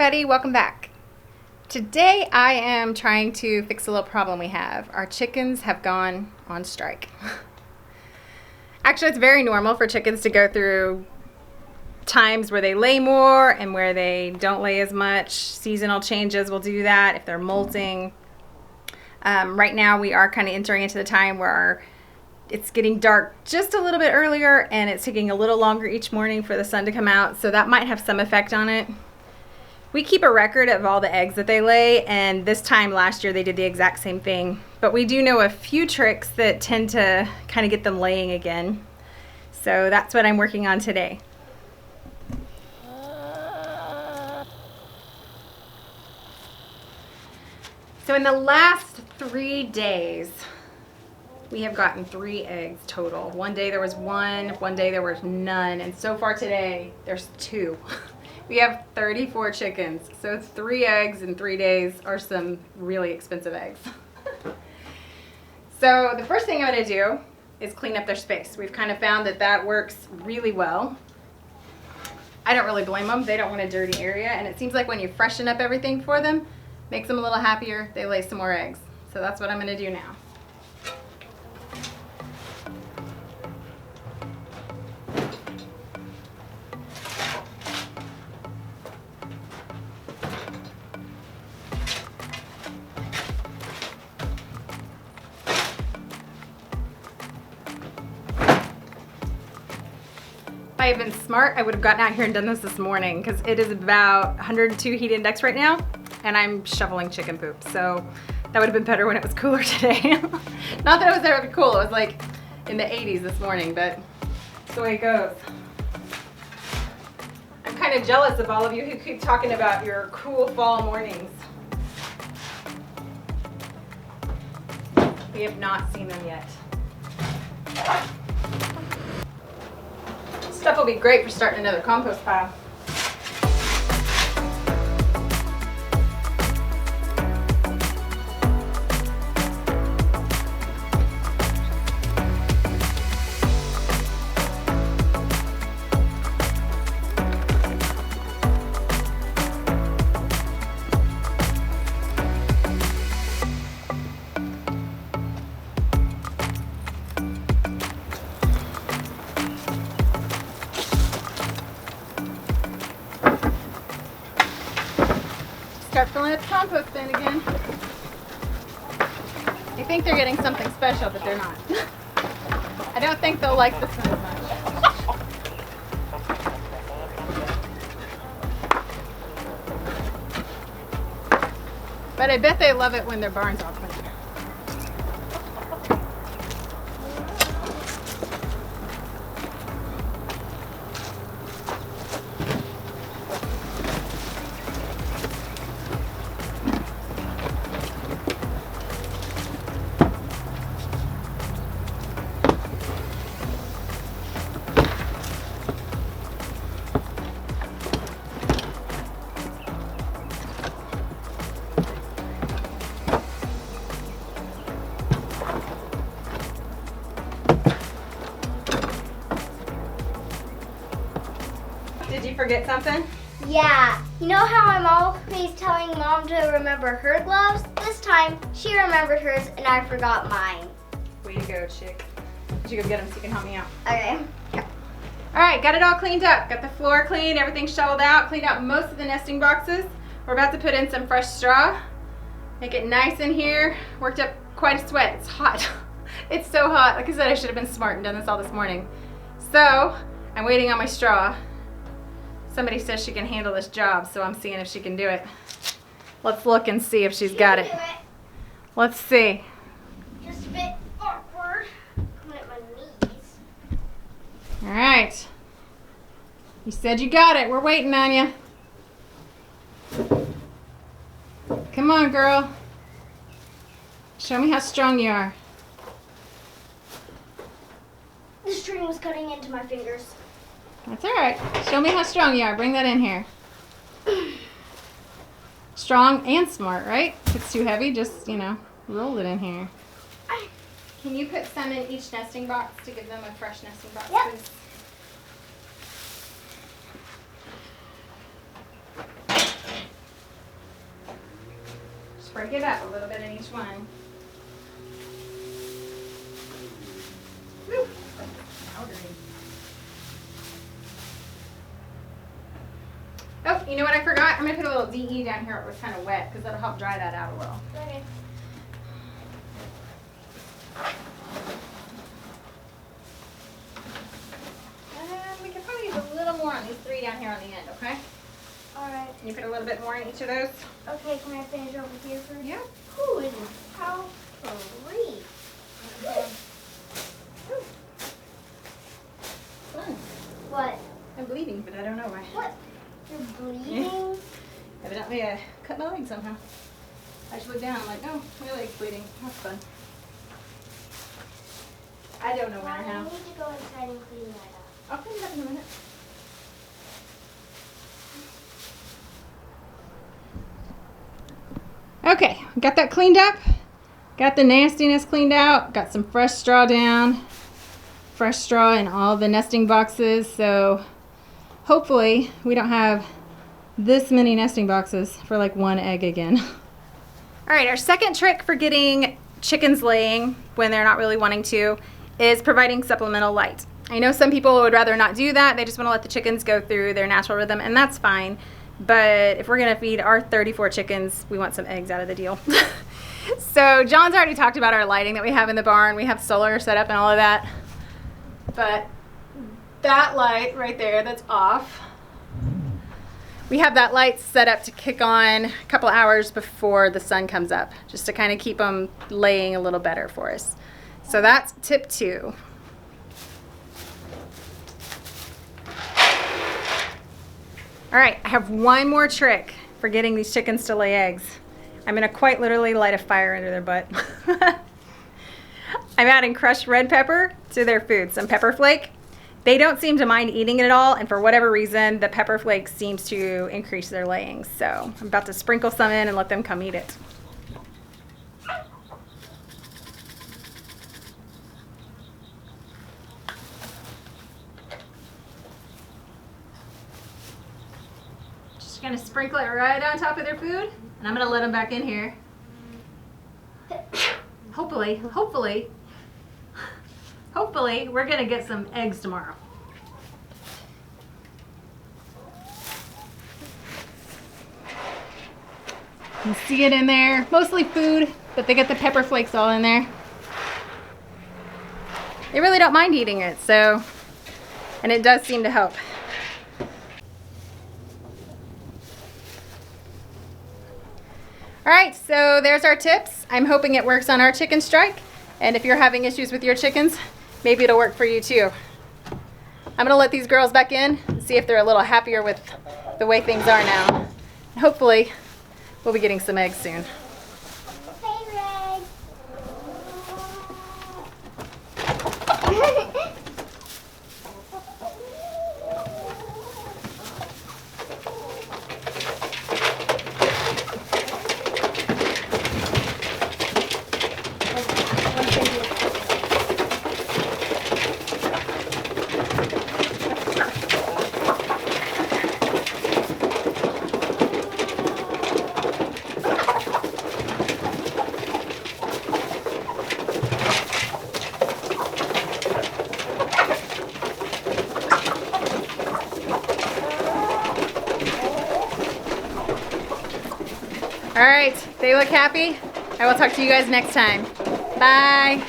everybody, welcome back. Today I am trying to fix a little problem we have. Our chickens have gone on strike. Actually, it's very normal for chickens to go through times where they lay more and where they don't lay as much. Seasonal changes will do that if they're molting. Right now we are kind of entering into the time where it's getting dark just a little bit earlier and it's taking a little longer each morning for the sun to come out, so that might have some effect on it. We keep a record of all the eggs that they lay, and this time last year they did the exact same thing. But we do know a few tricks that tend to kind of get them laying again. So that's what I'm working on today. So in the last 3 days, we have gotten 3 eggs total. One day there was one day there was none, and so far today there's 2. We have 34 chickens, so 3 eggs in 3 days are some really expensive eggs. So the first thing I'm going to do is clean up their space. We've kind of found that that works really well. I don't really blame them. They don't want a dirty area, and it seems like when you freshen up everything for them, makes them a little happier, they lay some more eggs. So that's what I'm going to do now. If I had been smart, I would have gotten out here and done this morning, because it is about 102 heat index right now, and I'm shoveling chicken poop. So that would have been better when it was cooler today. Not that it was ever cool, it was like in the 80s this morning, but that's the way it goes. I'm kind of jealous of all of you who keep talking about your cool fall mornings. We have not seen them yet. Stuff will be great for starting another compost pile. Start filling up the compost bin again. I think they're getting something special, but they're not. I don't think they'll like this one as much. But I bet they love it when their barn's all clean. Did you forget something? Yeah. You know how I'm always telling Mom to remember her gloves? This time, she remembered hers and I forgot mine. Way to go, chick. Did you go get them so you can help me out? Okay. Yeah. All right, got it all cleaned up. Got the floor clean, everything shoveled out, cleaned out most of the nesting boxes. We're about to put in some fresh straw. Make it nice in here. Worked up quite a sweat. It's hot. It's so hot. Like I said, I should have been smart and done this all this morning. So, I'm waiting on my straw. Somebody says she can handle this job, so I'm seeing if she can do it. Let's look and see if she's got it. Let's see. Just a bit awkward. I'm at my knees. All right. You said you got it. We're waiting on you. Come on, girl. Show me how strong you are. The string was cutting into my fingers. That's all right. Show me how strong you are. Bring that in here. Strong and smart, right? If it's too heavy, just, roll it in here. Can you put some in each nesting box to give them a fresh nesting box, Yep. please? break it up a little bit in each one. Woo. Powdery. Oh, you know what I forgot? I'm going to put a little DE down here. It was kind of wet because that'll help dry that out a little. Okay. And we can probably use a little more on these 3 down here on the end, okay? Alright. Can you put a little bit more in each of those? Okay, can I finish over here first? Yeah. Ooh, this is powdery. Okay. Fun. What? I'm bleeding, but I don't know why. What? You're bleeding? Evidently, I cut my leg somehow. I just looked down. I'm like, oh, my leg's bleeding. That's fun. I don't know when or I how. need to go inside and clean that up. I'll clean it up in a minute. Okay, got that cleaned up. Got the nastiness cleaned out. Got some fresh straw down. Fresh straw in all the nesting boxes. So hopefully we don't have this many nesting boxes for like 1 egg again. All right, our second trick for getting chickens laying when they're not really wanting to is providing supplemental light. I know some people would rather not do that. They just want to let the chickens go through their natural rhythm, and that's fine. But if we're gonna feed our 34 chickens, we want some eggs out of the deal. So John's already talked about our lighting that we have in the barn. We have solar set up and all of that. But that light right there that's off, we have that light set up to kick on a couple hours before the sun comes up, just to kind of keep them laying a little better for us. So that's tip 2. All right, I have one more trick for getting these chickens to lay eggs. I'm gonna quite literally light a fire under their butt. I'm adding crushed red pepper to their food, some pepper flake. They don't seem to mind eating it at all, and for whatever reason, the pepper flake seems to increase their laying. So I'm about to sprinkle some in and let them come eat it. Just gonna sprinkle it right on top of their food, and I'm gonna let them back in here. Hopefully, we're gonna get some eggs tomorrow. You see it in there, mostly food, but they get the pepper flakes all in there. They really don't mind eating it, so, and it does seem to help. All right, so there's our tips. I'm hoping it works on our chicken strike. And if you're having issues with your chickens, maybe it'll work for you too. I'm gonna let these girls back in and see if they're a little happier with the way things are now. And hopefully, we'll be getting some eggs soon. Hey, Red. All right, they look happy. I will talk to you guys next time. Bye.